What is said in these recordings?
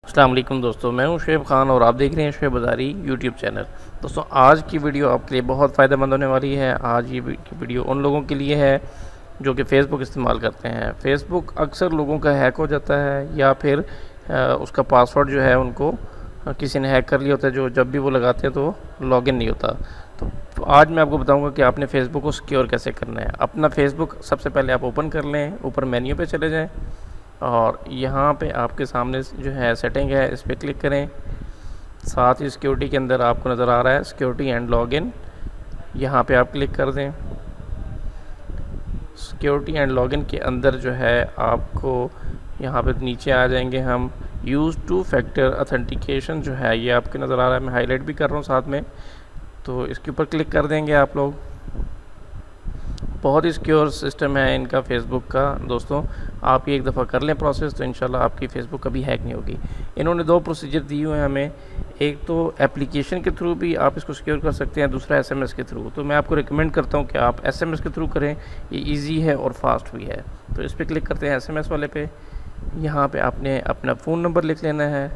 अस्सलाम वालेकुम दोस्तों, मैं हूं शुएब ख़ान और आप देख रहे हैं शुएब बाज़ारी यूट्यूब चैनल। दोस्तों, आज की वीडियो आपके लिए बहुत फ़ायदेमंद होने वाली है। आज ये वीडियो उन लोगों के लिए है जो कि फ़ेसबुक इस्तेमाल करते हैं। फ़ेसबुक अक्सर लोगों का हैक हो जाता है या फिर उसका पासवर्ड जो है उनको किसी ने हैक कर लिया होता है, जो जब भी वो लगाते हैं तो लॉगिन नहीं होता। तो आज मैं आपको बताऊंगा कि आपने फ़ेसबुक को सिक्योर कैसे करना है। अपना फ़ेसबुक सबसे पहले आप ओपन कर लें, ऊपर मेन्यू पे चले जाएं और यहाँ पे आपके सामने जो है सेटिंग है, इस पर क्लिक करें। साथ ही सिक्योरिटी के अंदर आपको नज़र आ रहा है सिक्योरिटी एंड लॉगिन, यहाँ पे आप क्लिक कर दें। सिक्योरिटी एंड लॉगिन के अंदर जो है आपको यहाँ पे नीचे आ जाएंगे हम। यूज़ टू फैक्टर ऑथेंटिकेशन जो है ये आपके नज़र आ रहा है, मैं हाईलाइट भी कर रहा हूँ साथ में, तो इसके ऊपर क्लिक कर देंगे आप लोग। बहुत ही सिक्योर सिस्टम है इनका फ़ेसबुक का। दोस्तों, आप ये एक दफ़ा कर लें प्रोसेस तो इंशाल्लाह आपकी फ़ेसबुक कभी हैक नहीं होगी। इन्होंने दो प्रोसीजर दिए हुए हैं हमें, एक तो एप्लीकेशन के थ्रू भी आप इसको सिक्योर कर सकते हैं, दूसरा एसएमएस के थ्रू। तो मैं आपको रिकमेंड करता हूँ कि आप एसएमएस के थ्रू करें, ये ईजी है और फास्ट भी है। तो इस पर क्लिक करते हैं एसएमएस वाले पे। यहाँ पर आपने अपना फ़ोन नंबर लिख लेना है।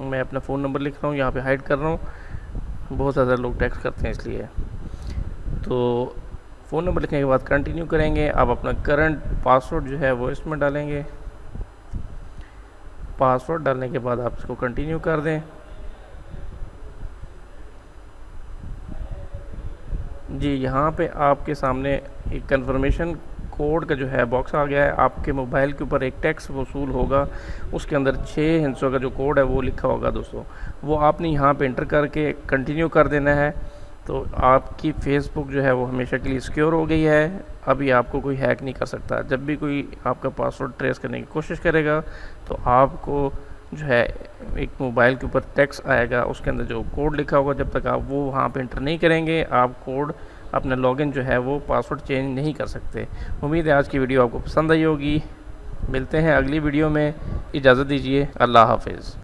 मैं अपना फ़ोन नंबर लिख रहा हूँ, यहाँ पर हाइड कर रहा हूँ, बहुत ज़्यादा लोग टेक्स्ट करते हैं इसलिए। तो फ़ोन नंबर लिखने के बाद कंटिन्यू करेंगे। आप अपना करंट पासवर्ड जो है वो इसमें डालेंगे। पासवर्ड डालने के बाद आप इसको कंटिन्यू कर दें। जी, यहाँ पे आपके सामने एक कंफर्मेशन कोड का जो है बॉक्स आ गया है। आपके मोबाइल के ऊपर एक टैक्स वसूल होगा, उसके अंदर 6 हिंसों का जो कोड है वो लिखा होगा दोस्तों, वो आपने यहाँ पे एंटर करके कंटिन्यू कर देना है। तो आपकी फ़ेसबुक जो है वो हमेशा के लिए सिक्योर हो गई है। अभी आपको कोई हैक नहीं कर सकता। जब भी कोई आपका पासवर्ड ट्रेस करने की कोशिश करेगा तो आपको जो है एक मोबाइल के ऊपर टेक्स्ट आएगा, उसके अंदर जो कोड लिखा होगा, जब तक आप वो वहाँ पे एंटर नहीं करेंगे आप कोड अपना लॉगिन जो है वो पासवर्ड चेंज नहीं कर सकते। उम्मीद है आज की वीडियो आपको पसंद आई होगी। मिलते हैं अगली वीडियो में, इजाज़त दीजिए, अल्लाह हाफिज़।